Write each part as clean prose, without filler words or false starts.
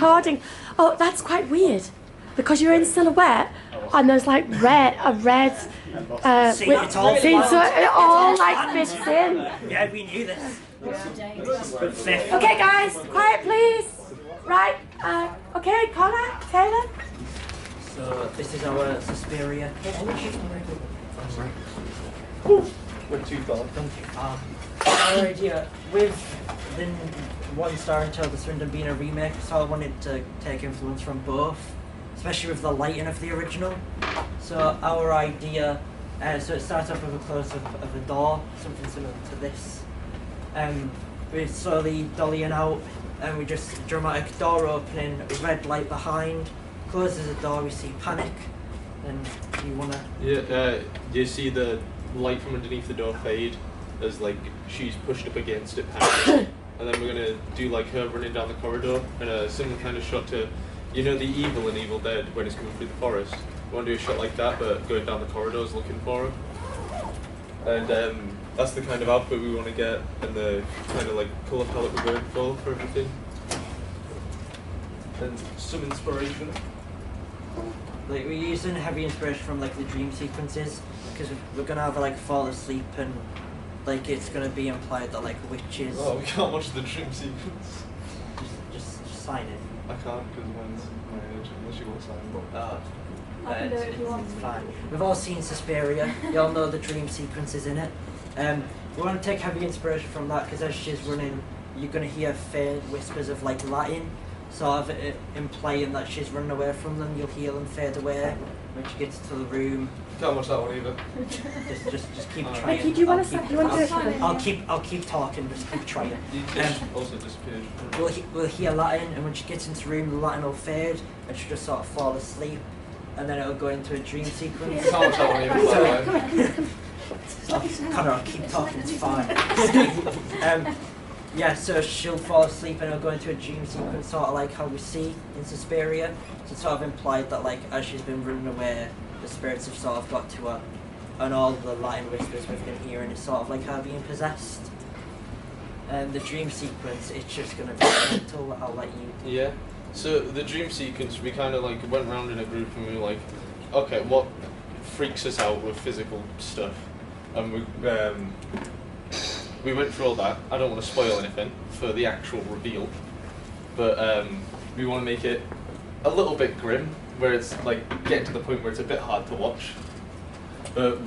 recording. Oh, that's quite weird. Because you're in silhouette, and there's like a red See, it's all so it all like fits in. Yeah, we knew this. Okay, guys, quiet, please. Right. Okay, Connor, Taylor. So this is our Suspiria Pitch. We're too far. Our idea with the one star until the Swindon being a remake, so I wanted to take influence from both, especially with the lighting of the original. So our idea, so it starts off with a close of a door, something similar to this. We're slowly dollying out, and we just dramatic door opening, red light behind, closes the door, we see panic, and you wanna... Yeah, you see the light from underneath the door fade as like she's pushed up against it, panicking. And then we're gonna do like her running down the corridor and a similar kind of shot to, you know, the evil in Evil Dead when it's coming through the forest. We want to do a shot like that, but going down the corridors looking for her. And that's the kind of output we want to get, and the kind of like colour palette we're going for everything. And some inspiration. Like, we're using heavy inspiration from like the dream sequences, because we're gonna have like fall asleep and like it's gonna be implied that like witches. Oh, we can't watch the dream sequence. Just sign it. I can't because mine's my age, unless you want to sign it. I can do it if you want. It's fine. We've all seen Suspiria. You all know the dream sequences in it. We want to take heavy inspiration from that because as she's running, you're gonna hear faint whispers of like Latin, sort of implying that she's running away from them. You'll hear them fade away when she gets to the room. Can't watch that one either. Just keep trying. Becky, do you want to do it? I'll keep talking. Just keep trying. Also disappeared. We'll hear Latin, and when she gets into the room, the Latin will fade, and she'll just sort of fall asleep, and then it'll go into a dream sequence. Can't watch that one either. Connor, I'll keep talking. It's fine. Yeah, so she'll fall asleep, and it'll go into a dream sequence, sort of like how we see in Suspiria. So it's sort of implied that, like, as she's been running away, the spirits have sort of got to her, and all the Latin whispers we've been hearing is sort of like her being possessed. And the dream sequence, it's just going to be mental. I'll let you. Yeah. So the dream sequence, we kind of like went around in a group and we were like, okay, what freaks us out with physical stuff? And we went through all that. I don't want to spoil anything for the actual reveal, but we want to make it a little bit grim, where it's like getting to the point where it's a bit hard to watch. But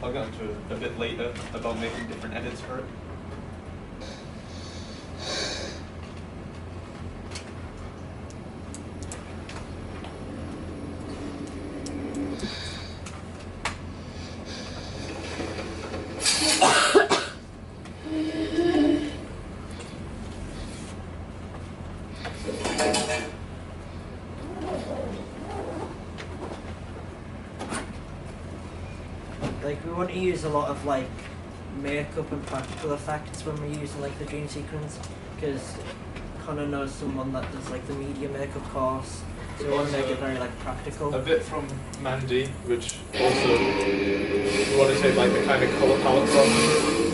I'll get into a bit later about making different edits for it. Like, we want to use a lot of like makeup and practical effects when we're using like the dream sequence, because Connor knows someone that does like the media makeup course, so we want to make it very like practical. A bit from Mandy, which also we want to take like the kind of colour palette from.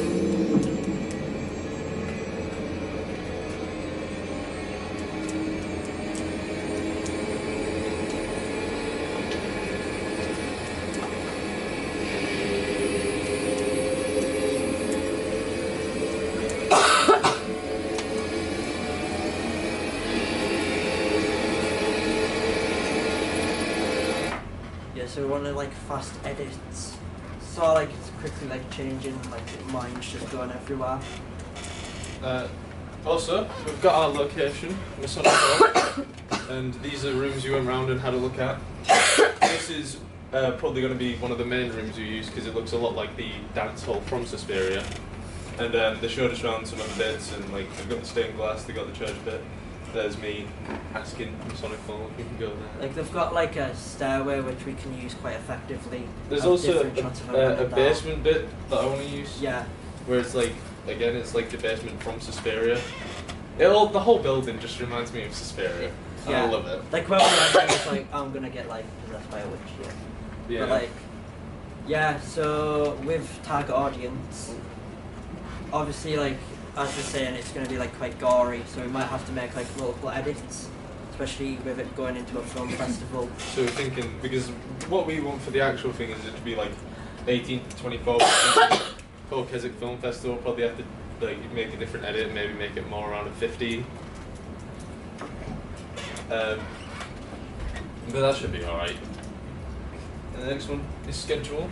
So we want to like fast edits, so like it's quickly like changing, like minds just going everywhere. Also, we've got our location, Masonic Hall, and these are rooms you went round and had a look at. This is probably going to be one of the main rooms you use because it looks a lot like the dance hall from Suspiria. And they showed us around some of the bits, and like they've got the stained glass, they've got the church bit. There's me asking Masonic Hall if we can go there. Like they've got like a stairway which we can use quite effectively. There's also a basement bit that I want to use. Yeah. Where it's like, again, it's like the basement from Suspiria. The whole building just reminds me of Suspiria. Yeah. I love it. Like when we went there, it's like, I'm gonna get like possessed by a witch. Yeah. But like, yeah. So with target audience, obviously like as we're saying, it's going to be like quite gory, so we might have to make like local edits, especially with it going into a film festival. So we're thinking, because what we want for the actual thing is it to be like 18 to 24. For Keswick Film Festival, probably have to like make a different edit, maybe make it more around a 15. But that should be alright. And the next one is schedule.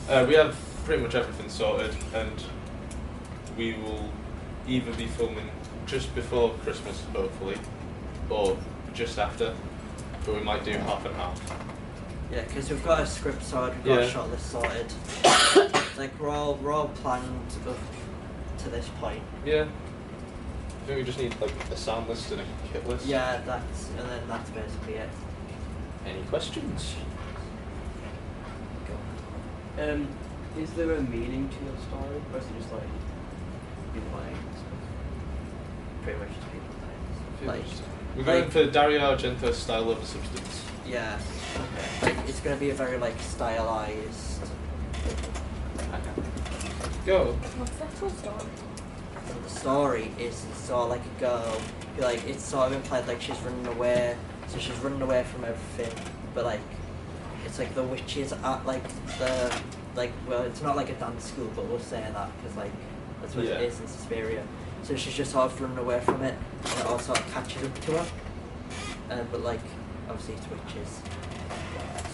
We have pretty much everything sorted, and we will either be filming just before Christmas, hopefully, or just after, but we might do half and half. Yeah, because we've got a script sorted, we've got a shot list sorted. Like we're all planned up to this point. Yeah. I think we just need like a sound list and a kit list. Yeah, and then that's basically it. Any questions? Is there a meaning to your story, or is it just like you playing stuff? Pretty much just people playing. We're going for Dario Argento's style over substance. Yeah. Okay. Like, it's going to be a very like stylized. Go. What's the actual story? The story is sort of like a girl. Like it's sort of implied like she's running away, so she's running away from everything. But like, it's like the witches at like the well, it's not like a dance school, but we'll say that because like that's what it is in Suspiria. So she's just sort of running away from it, and it all sort of catches up to her. But like, obviously it's witches,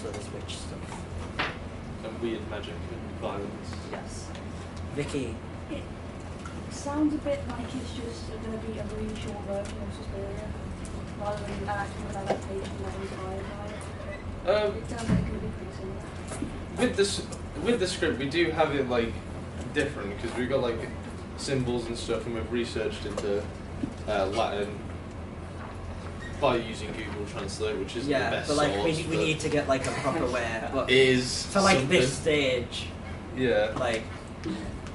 so there's witch stuff. And weird magic and violence. Yes. Vicky. It sounds a bit like it's just going to be a really short version of Suspiria, rather than an actual adaptation that is inspired by it. It sounds like it's going to be pretty similar. With the script, we do have it like different because we've got like symbols and stuff, and we've researched into Latin by using Google Translate, which is the best but like source, we need to get like a proper way. But is for like something. this stage, like.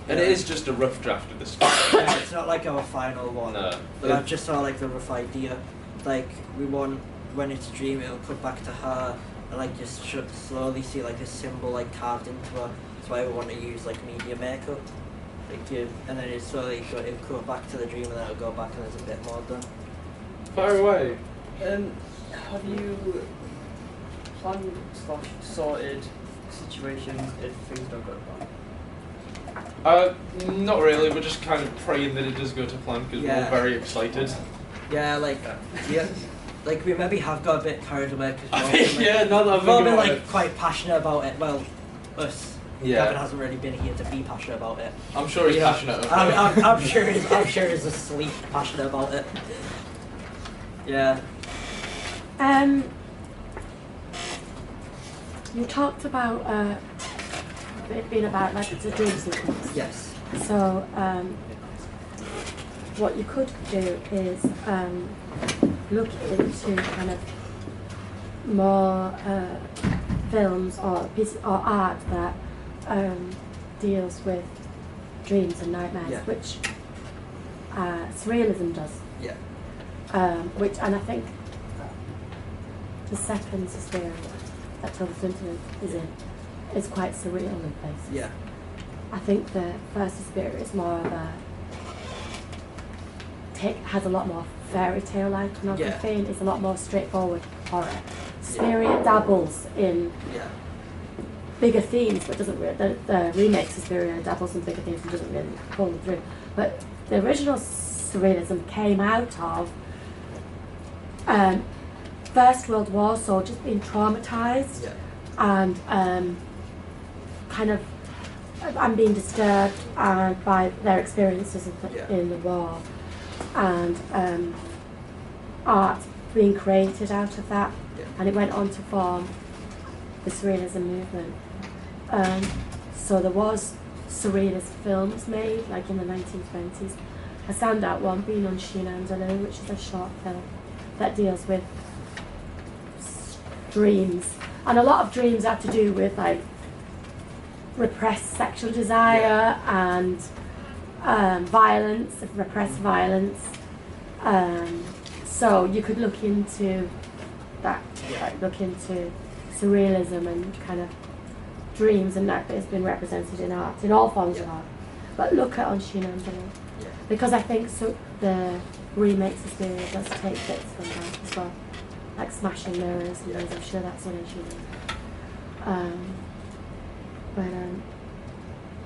And it is just a rough draft of the script. Yeah, it's not like our final one. No. But I just saw like the rough idea. Like we want when it's a dream, it'll cut back to her, and like just should slowly see like a symbol like carved into her. That's why we want to use like media makeup. Like and then it's slowly it'll cut back to the dream, and then it'll go back, and there's a bit more done. Fire away. Have you planned / sorted situations if things don't go wrong? Not really. We're just kind of praying that it does go to plan because we're all very excited. Yeah, like like we maybe have got a bit carried away because now that we've all been like quite passionate about it. Well, us. Yeah. Kevin hasn't really been here to be passionate about it. I'm sure he's passionate. I'm sure he's asleep passionate about it. Yeah. You talked about it being about like it's a dream sequence. Yes. So what you could do is look into kind of more films or pieces or art that deals with dreams and nightmares, which surrealism does. Yeah. Which, and I think the second Suspiria that Tilda Swinton is in is quite surreal in places. Yeah. I think the first Suspiria is more of a has a lot more fairy tale iconography and is a lot more straightforward horror. Suspiria dabbles in bigger themes, but doesn't really. The remake Suspiria dabbles in bigger themes and doesn't really pull them through. But the original surrealism came out of First World War soldiers being traumatized and kind of and being disturbed by their experiences in the war, and art being created out of that, and it went on to form the surrealism movement. So there was surrealist films made, like in the 1920s. A standout one being Unseen Andalou, which is a short film that deals with dreams, and a lot of dreams have to do with like repressed sexual desire and violence, repressed violence. So you could look into that, like look into surrealism and kind of dreams and that has been represented in art, in all forms of art. but look at Onshina and Billy. Yeah. Because I think so the remake Suspiria does take bits from that as well. Like smashing mirrors and things, I'm sure that's in Onshina.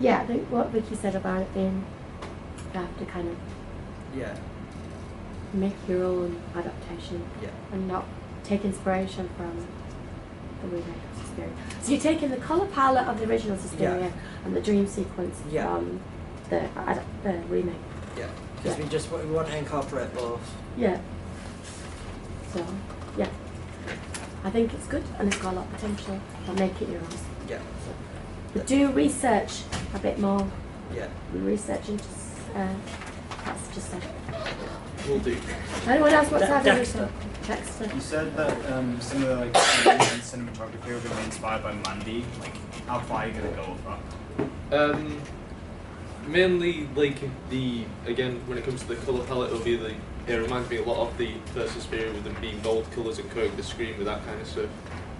Yeah, I think what Vicky said about it being, you have to kind of Yeah. make your own adaptation Yeah. and not take inspiration from the remake of Suspiria. So you're taking the colour palette of the original Suspiria and the dream sequence from the remake. Yeah. Because we want to incorporate both. Yeah. So, yeah. I think it's good and it's got a lot of potential. But make it yours. Yeah. But do research a bit more. Yeah. Research into that's just it. Will do. Anyone else wants to have Dexter. Dexter. You said that some of the like cinematography are going to be inspired by Mandy. Like, how far are you going to go with that? Mainly like when it comes to the colour palette, it reminds me a lot of the first Suspiria with them being bold colours and coating the screen with that kind of stuff.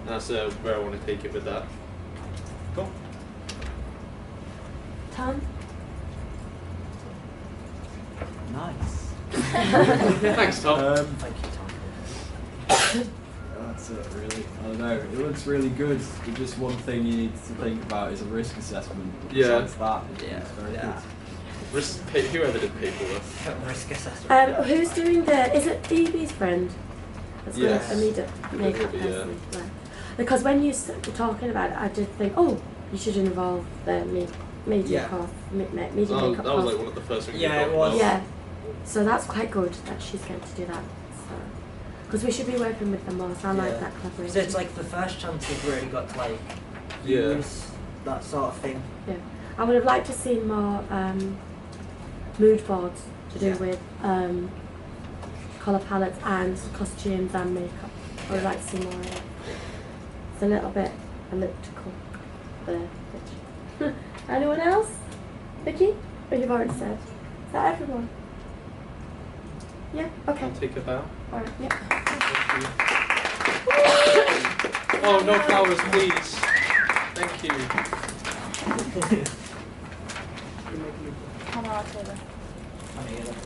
And that's where I want to take it with that. Cool. Tom? Nice. Thanks, Tom. Thank you, Tom. That's it, really. I don't know. It looks really good. But just one thing you need to think about is a risk assessment. But Yeah. besides that, it's very good. Whoever did paperwork. Risk assessment. Who's doing is it Evie's friend? That's Yes. going to need a makeup Yeah. person. Right. Because when you were talking about it, I did think, oh, you should involve the media cost, media makeup That was like cost. one of the first things Yeah, we it talked was. about. Yeah. So that's quite good that she's going to do that. Because we should be working with them more, so I like that collaboration. So it's like the first chance we've really got to like Yeah. use that sort of thing. Yeah. I would have liked to see more mood boards to do Yeah. with colour palettes and costumes and makeup. I would like to see more of it. It's a little bit elliptical there. Anyone else? Vicky? Oh, you've already said. Is that everyone? Yeah? Okay. I'll take a bow. Alright, yeah. Oh, no flowers, please. Thank you. Come on, October. I mean,